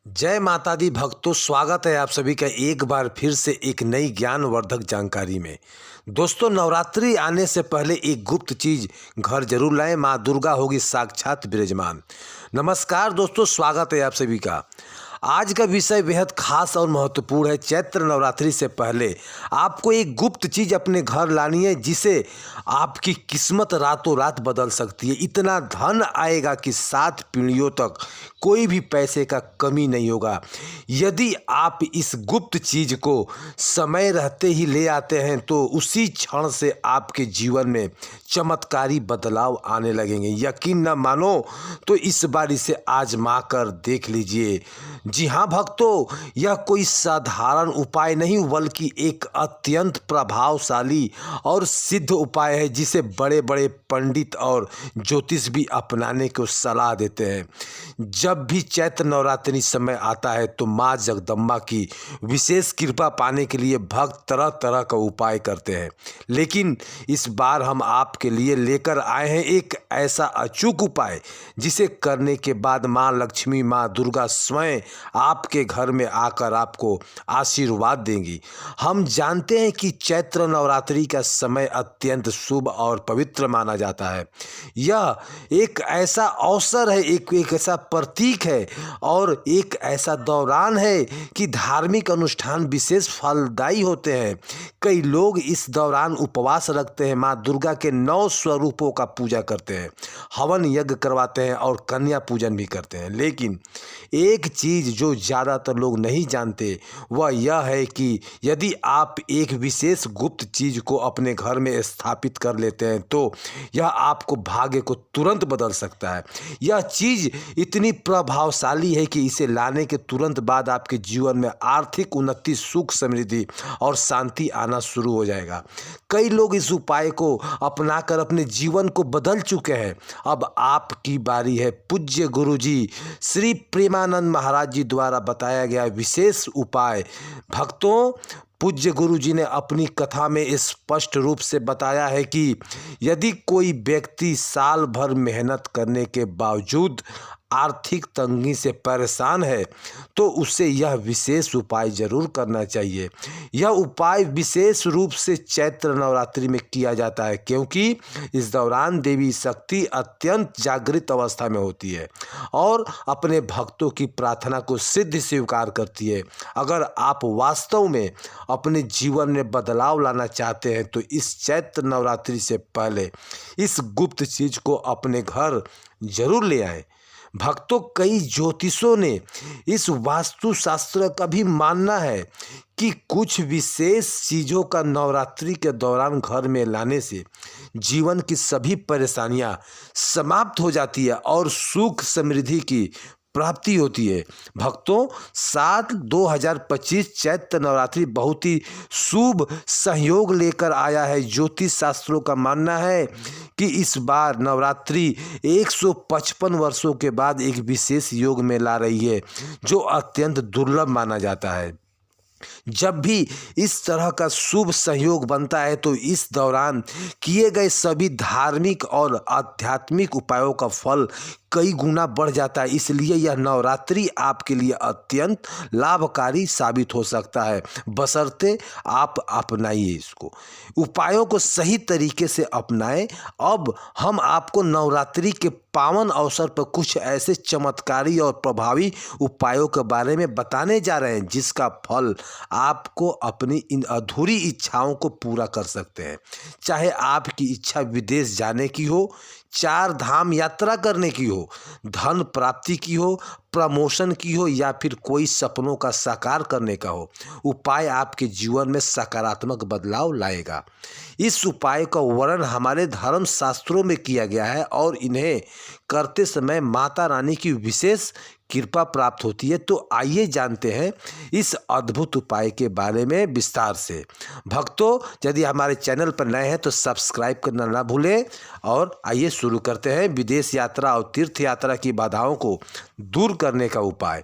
जय माता दी भक्तों, स्वागत है आप सभी का एक बार फिर से एक नई ज्ञानवर्धक जानकारी में। दोस्तों, नवरात्रि आने से पहले एक गुप्त चीज घर जरूर लाएं। माँ दुर्गा होगी साक्षात विराजमान। नमस्कार दोस्तों, स्वागत है आप सभी का। आज का विषय बेहद खास और महत्वपूर्ण है। चैत्र नवरात्रि से पहले आपको एक गुप्त चीज अपने घर लानी है जिसे आपकी किस्मत रातों रात बदल सकती है। इतना धन आएगा कि 7 पीढ़ियों तक कोई भी पैसे का कमी नहीं होगा। यदि आप इस गुप्त चीज को समय रहते ही ले आते हैं तो उसी क्षण से आपके जीवन में चमत्कारी बदलाव आने लगेंगे। यकीन न मानो तो इस बार इसे आजमा कर देख लीजिए। जी हाँ भक्तों, यह कोई साधारण उपाय नहीं बल्कि एक अत्यंत प्रभावशाली और सिद्ध उपाय है जिसे बड़े बड़े पंडित और ज्योतिष भी अपनाने को सलाह देते हैं। जब भी चैत्र नवरात्रि समय आता है तो माँ जगदम्बा की विशेष कृपा पाने के लिए भक्त तरह तरह का उपाय करते हैं, लेकिन इस बार हम आपके लिए लेकर आए हैं एक ऐसा अचूक उपाय जिसे करने के बाद माँ लक्ष्मी, माँ दुर्गा स्वयं आपके घर में आकर आपको आशीर्वाद देंगी। हम जानते हैं कि चैत्र नवरात्रि का समय अत्यंत शुभ और पवित्र माना जाता है। यह एक ऐसा अवसर है, एक ऐसा प्रतीक है और एक ऐसा दौरान है कि धार्मिक अनुष्ठान विशेष फलदायी होते हैं। कई लोग इस दौरान उपवास रखते हैं, माँ दुर्गा के 9 स्वरूपों का पूजा करते हैं, हवन यज्ञ करवाते हैं और कन्या पूजन भी करते हैं। लेकिन एक चीज़ जो ज़्यादातर लोग नहीं जानते वह यह है कि यदि आप एक विशेष गुप्त चीज़ को अपने घर में स्थापित कर लेते हैं तो यह आपको भाग्य को तुरंत बदल सकता है। यह चीज़ इतनी प्रभावशाली है कि इसे लाने के तुरंत बाद आपके जीवन में आर्थिक उन्नति, सुख, समृद्धि और शांति आना शुरू हो जाएगा। कई लोग इस उपाय को अपनाकर अपने जीवन को बदल चुके हैं। अब आपकी बारी है। पूज्य गुरुजी श्री प्रेमानंद महाराज जी द्वारा बताया गया विशेष उपाय। भक्तों, पूज्य गुरु जी ने अपनी कथा में स्पष्ट रूप से बताया है कि यदि कोई व्यक्ति साल भर मेहनत करने के बावजूद आर्थिक तंगी से परेशान है तो उसे यह विशेष उपाय जरूर करना चाहिए। यह उपाय विशेष रूप से चैत्र नवरात्रि में किया जाता है क्योंकि इस दौरान देवी शक्ति अत्यंत जागृत अवस्था में होती है और अपने भक्तों की प्रार्थना को सिद्ध स्वीकार करती है। अगर आप वास्तव में अपने जीवन में बदलाव लाना चाहते हैं तो इस चैत्र नवरात्रि से पहले इस गुप्त चीज को अपने घर जरूर ले आएं। भक्तों, कई ज्योतिषों ने इस वास्तुशास्त्र का भी मानना है कि कुछ विशेष चीज़ों का नवरात्रि के दौरान घर में लाने से जीवन की सभी परेशानियां समाप्त हो जाती है और सुख समृद्धि की प्राप्ति होती है। भक्तों, 7/2025 चैत्र नवरात्रि बहुत ही शुभ संयोग लेकर आया है। ज्योतिष शास्त्रों का मानना है कि इस बार नवरात्रि 155 वर्षों के बाद एक विशेष योग में ला रही है जो अत्यंत दुर्लभ माना जाता है। जब भी इस तरह का शुभ संयोग बनता है तो इस दौरान किए गए सभी धार्मिक और आध्यात्मिक उपायों का फल कई गुना बढ़ जाता है। इसलिए यह नवरात्रि आपके लिए अत्यंत लाभकारी साबित हो सकता है, बशर्ते आप अपनाइए इसको। उपायों को सही तरीके से अपनाएं। अब हम आपको नवरात्रि के पावन अवसर पर कुछ ऐसे चमत्कारी और प्रभावी उपायों के बारे में बताने जा रहे हैं जिसका फल आपको अपनी इन अधूरी इच्छाओं को पूरा कर सकते हैं। चाहे आपकी इच्छा विदेश जाने की हो, 4 धाम यात्रा करने की हो, धन प्राप्ति की हो, प्रमोशन की हो या फिर कोई सपनों का साकार करने का हो, उपाय आपके जीवन में सकारात्मक बदलाव लाएगा। इस उपाय का वर्णन हमारे धर्म शास्त्रों में किया गया है और इन्हें करते समय माता रानी की विशेष कृपा प्राप्त होती है। तो आइए जानते हैं इस अद्भुत उपाय के बारे में विस्तार से। भक्तों, यदि हमारे चैनल पर नए हैं तो सब्सक्राइब करना ना भूलें और आइए शुरू करते हैं विदेश यात्रा और तीर्थ यात्रा की बाधाओं को दूर करने का उपाय।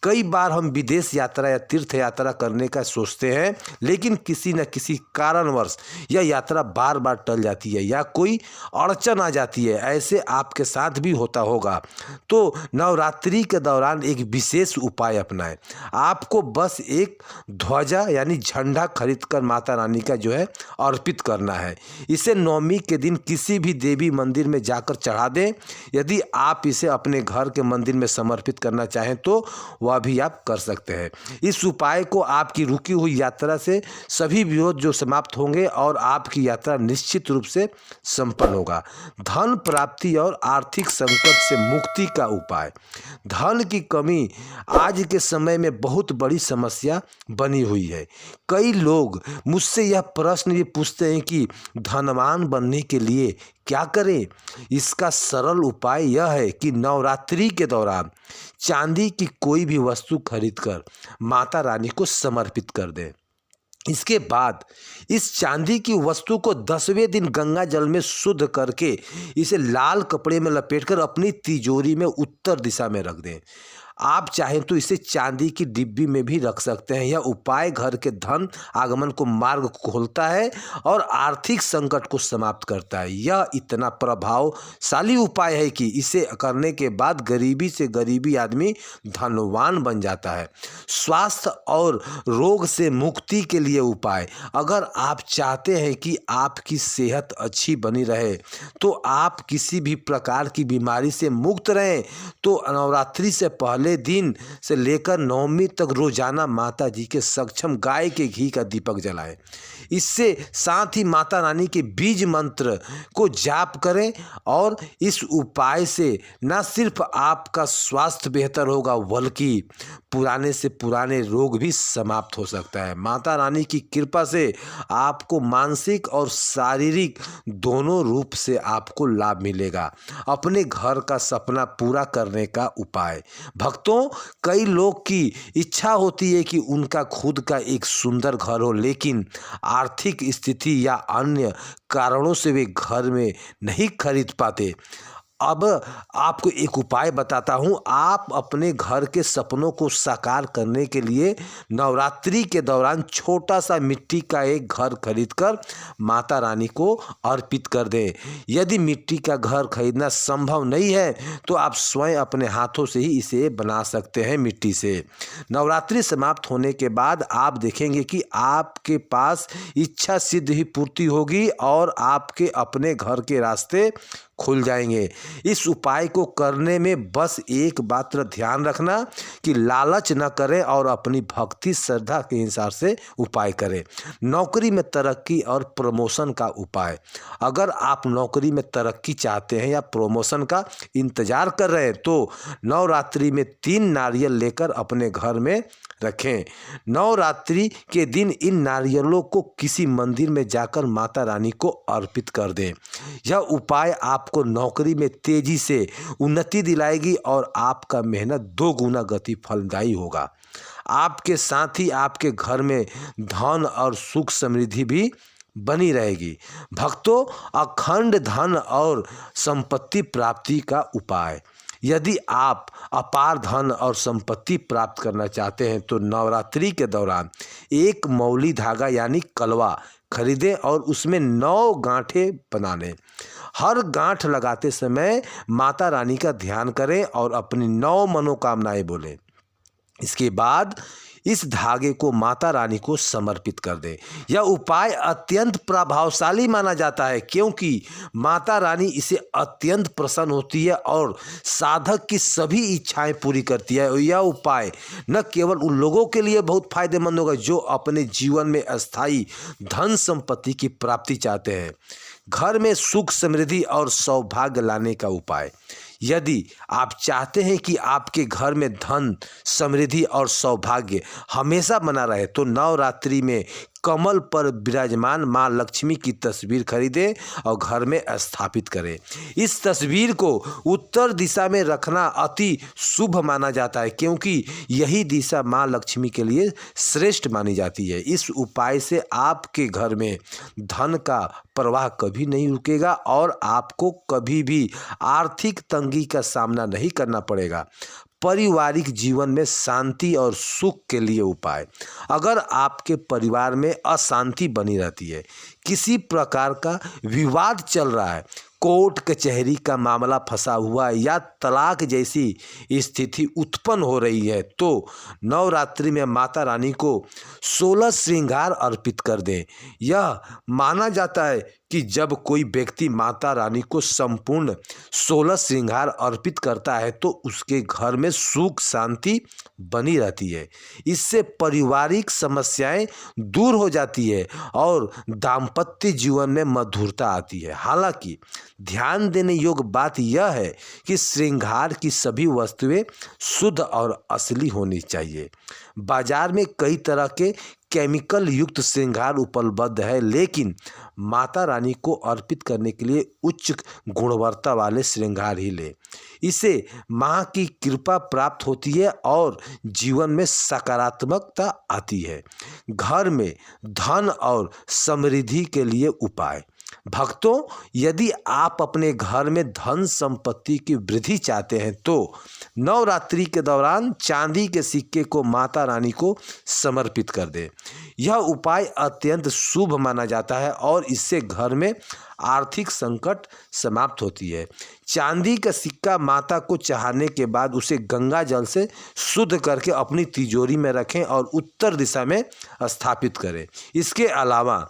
कई बार हम विदेश यात्रा या तीर्थ यात्रा करने का सोचते हैं, लेकिन किसी न किसी कारणवश यह यात्रा बार बार टल जाती है या कोई अड़चन आ जाती है। ऐसे आपके साथ भी होता होगा। तो नवरात्रि के दौरान एक विशेष उपाय अपनाएं। आपको बस एक ध्वजा यानी झंडा खरीदकर माता रानी का जो है अर्पित करना है। इसे नवमी के दिन किसी भी देवी मंदिर में जाकर चढ़ा दें। यदि आप इसे अपने घर के मंदिर में समर्पित करना चाहें तो वह भी आप कर सकते हैं। इस उपाय को आपकी रुकी हुई यात्रा से सभी विरोध जो समाप्त होंगे और आपकी यात्रा निश्चित रूप से संपन्न होगा। धन प्राप्ति और आर्थिक संकट से मुक्ति का उपाय। धन की कमी आज के समय में बहुत बड़ी समस्या बनी हुई है। कई लोग मुझसे यह प्रश्न भी पूछते हैं कि धनवान बनने के लिए क्या करें। इसका सरल उपाय यह है कि नवरात्रि के दौरान चांदी की कोई भी वस्तु खरीदकर माता रानी को समर्पित कर दें। इसके बाद इस चांदी की वस्तु को 10वें दिन गंगा जल में शुद्ध करके इसे लाल कपड़े में लपेटकर अपनी तिजोरी में उत्तर दिशा में रख दें। आप चाहें तो इसे चांदी की डिब्बी में भी रख सकते हैं। यह उपाय घर के धन आगमन को मार्ग खोलता है और आर्थिक संकट को समाप्त करता है। यह इतना प्रभावशाली उपाय है कि इसे करने के बाद गरीबी से गरीबी आदमी धनवान बन जाता है। स्वास्थ्य और रोग से मुक्ति के लिए उपाय। अगर आप चाहते हैं कि आपकी सेहत अच्छी बनी रहे, तो आप किसी भी प्रकार की बीमारी से मुक्त रहें, तो नवरात्रि से पहले दिन से लेकर नवमी तक रोजाना माता जी के सक्षम गाय के घी का दीपक जलाएं। इससे साथ ही माता रानी के बीज मंत्र को जाप करें और इस उपाय से न सिर्फ आपका स्वास्थ्य बेहतर होगा, बल्कि पुराने से पुराने रोग भी समाप्त हो सकता है। माता रानी की कृपा से आपको मानसिक और शारीरिक दोनों रूप से आपको लाभ मिलेगा। अपने घर का सपना पूरा करने का उपाय। भक्तों, कई लोग की इच्छा होती है कि उनका खुद का एक सुंदर घर हो, लेकिन आर्थिक स्थिति या अन्य कारणों से वे घर में नहीं खरीद पाते। अब आपको एक उपाय बताता हूँ। आप अपने घर के सपनों को साकार करने के लिए नवरात्रि के दौरान छोटा सा मिट्टी का एक घर खरीदकर माता रानी को अर्पित कर दें। यदि मिट्टी का घर खरीदना संभव नहीं है तो आप स्वयं अपने हाथों से ही इसे बना सकते हैं मिट्टी से। नवरात्रि समाप्त होने के बाद आप देखेंगे कि आपके पास इच्छा सिद्ध ही पूर्ति होगी और आपके अपने घर के रास्ते खुल जाएंगे। इस उपाय को करने में बस एक बात ध्यान रखना कि लालच न करें और अपनी भक्ति श्रद्धा के हिसाब से उपाय करें। नौकरी में तरक्की और प्रमोशन का उपाय। अगर आप नौकरी में तरक्की चाहते हैं या प्रमोशन का इंतजार कर रहे हैं तो नवरात्रि में 3 नारियल लेकर अपने घर में रखें। नवरात्रि के दिन इन नारियलों को किसी मंदिर में जाकर माता रानी को अर्पित कर दें। यह उपाय आपको नौकरी में तेजी से उन्नति दिलाएगी और आपका मेहनत 2 गुना गति फलदायी होगा। आपके साथ ही आपके घर में धन और सुख समृद्धि भी बनी रहेगी। भक्तों, अखंड धन और संपत्ति प्राप्ति का उपाय। यदि आप अपार धन और संपत्ति प्राप्त करना चाहते हैं तो नवरात्रि के दौरान एक मौली धागा यानी कलवा खरीदें और उसमें 9 गांठें बना लें। हर गांठ लगाते समय माता रानी का ध्यान करें और अपनी 9 मनोकामनाएं बोलें। इसके बाद इस धागे को माता रानी को समर्पित कर दें। यह उपाय अत्यंत प्रभावशाली माना जाता है क्योंकि माता रानी इसे अत्यंत प्रसन्न होती है और साधक की सभी इच्छाएं पूरी करती है। यह उपाय न केवल उन लोगों के लिए बहुत फायदेमंद होगा जो अपने जीवन में अस्थायी धन संपत्ति की प्राप्ति चाहते हैं। घर में सुख समृद्धि और सौभाग्य लाने का उपाय। यदि आप चाहते हैं कि आपके घर में धन समृद्धि और सौभाग्य हमेशा बना रहे तो नवरात्रि में कमल पर विराजमान माँ लक्ष्मी की तस्वीर खरीदें और घर में स्थापित करें। इस तस्वीर को उत्तर दिशा में रखना अति शुभ माना जाता है क्योंकि यही दिशा माँ लक्ष्मी के लिए श्रेष्ठ मानी जाती है। इस उपाय से आपके घर में धन का प्रवाह कभी नहीं रुकेगा और आपको कभी भी आर्थिक तंगी का सामना नहीं करना पड़ेगा। पारिवारिक जीवन में शांति और सुख के लिए उपाय। अगर आपके परिवार में अशांति बनी रहती है, किसी प्रकार का विवाद चल रहा है, कोर्ट कचहरी का मामला फंसा हुआ है या तलाक जैसी स्थिति उत्पन्न हो रही है, तो नवरात्रि में माता रानी को 16 श्रृंगार अर्पित कर दें। यह माना जाता है कि जब कोई व्यक्ति माता रानी को संपूर्ण 16 श्रृंगार अर्पित करता है तो उसके घर में सुख शांति बनी रहती है। इससे पारिवारिक समस्याएं दूर हो जाती है और दाम्पत्य जीवन में मधुरता आती है। हालांकि ध्यान देने योग्य बात यह है कि श्रृंगार की सभी वस्तुएं शुद्ध और असली होनी चाहिए। बाजार में कई तरह के केमिकल युक्त श्रृंगार उपलब्ध है, लेकिन माता रानी को अर्पित करने के लिए उच्च गुणवत्ता वाले श्रृंगार ही ले। इसे माँ की कृपा प्राप्त होती है और जीवन में सकारात्मकता आती है। घर में धन और समृद्धि के लिए उपाय। भक्तों, यदि आप अपने घर में धन संपत्ति की वृद्धि चाहते हैं तो नवरात्रि के दौरान चांदी के सिक्के को माता रानी को समर्पित कर दें। यह उपाय अत्यंत शुभ माना जाता है और इससे घर में आर्थिक संकट समाप्त होती है। चांदी का सिक्का माता को चढ़ाने के बाद उसे गंगा जल से शुद्ध करके अपनी तिजोरी में रखें और उत्तर दिशा में स्थापित करें। इसके अलावा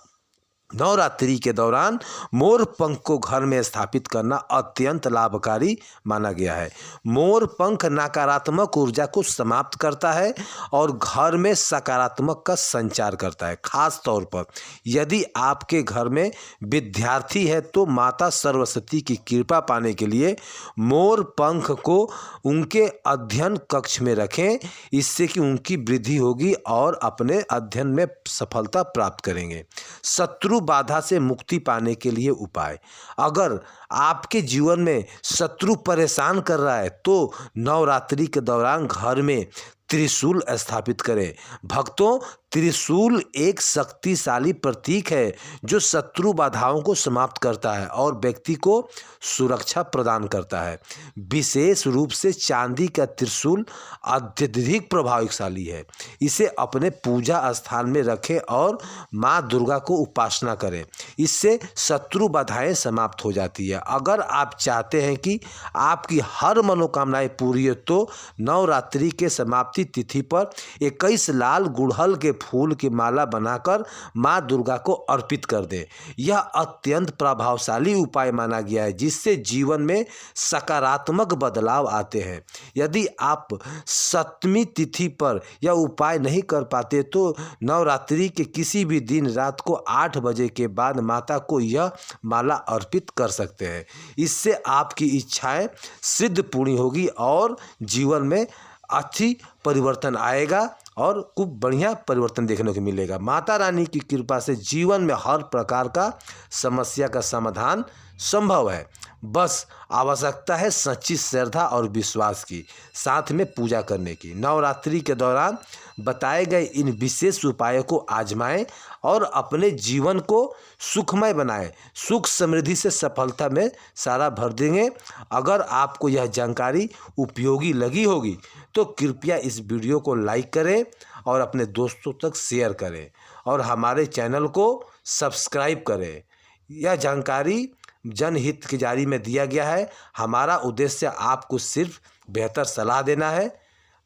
नवरात्रि के दौरान मोर पंख को घर में स्थापित करना अत्यंत लाभकारी माना गया है। मोर पंख नकारात्मक ऊर्जा को समाप्त करता है और घर में सकारात्मक का संचार करता है। खास तौर पर यदि आपके घर में विद्यार्थी है तो माता सरस्वती की कृपा पाने के लिए मोर पंख को उनके अध्ययन कक्ष में रखें। इससे कि उनकी वृद्धि होगी और अपने अध्ययन में सफलता प्राप्त करेंगे। शत्रु बाधा से मुक्ति पाने के लिए उपाय। अगर आपके जीवन में शत्रु परेशान कर रहा है तो नवरात्रि के दौरान घर में त्रिशूल स्थापित करें। भक्तों, त्रिशूल एक शक्तिशाली प्रतीक है जो शत्रु बाधाओं को समाप्त करता है और व्यक्ति को सुरक्षा प्रदान करता है। विशेष रूप से चांदी का त्रिशूल अत्यधिक प्रभावशाली है। इसे अपने पूजा स्थान में रखें और माँ दुर्गा को उपासना करें। इससे शत्रु बाधाएं समाप्त हो जाती है। अगर आप चाहते हैं कि आपकी हर मनोकामनाएं पूरी हो तो नवरात्रि के समाप्ति तिथि पर 21 लाल गुड़हल के फूल की माला बनाकर मां दुर्गा को अर्पित कर दें। यह अत्यंत प्रभावशाली उपाय माना गया है जिससे जीवन में सकारात्मक बदलाव आते हैं। यदि आप सप्तमी तिथि पर यह उपाय नहीं कर पाते तो नवरात्रि के किसी भी दिन रात को 8 बजे के बाद माता को यह माला अर्पित कर सकते हैं। इससे आपकी इच्छाएं सिद्ध पूरी होगी और जीवन में अच्छी परिवर्तन आएगा और खूब बढ़िया परिवर्तन देखने को मिलेगा। माता रानी की कृपा से जीवन में हर प्रकार का समस्या का समाधान संभव है। बस आवश्यकता है सच्ची श्रद्धा और विश्वास की, साथ में पूजा करने की। नवरात्रि के दौरान बताए गए इन विशेष उपायों को आजमाएं और अपने जीवन को सुखमय बनाएं। सुख समृद्धि से सफलता में सारा भर देंगे। अगर आपको यह जानकारी उपयोगी लगी होगी तो कृपया इस वीडियो को लाइक करें और अपने दोस्तों तक शेयर करें और हमारे चैनल को सब्सक्राइब करें। यह जानकारी जनहित की जारी में दिया गया है। हमारा उद्देश्य आपको सिर्फ बेहतर सलाह देना है।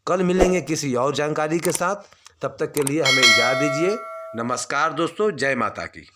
कल मिलेंगे किसी और जानकारी के साथ। तब तक के लिए हमें इजाज़त दीजिए। नमस्कार दोस्तों, जय माता की।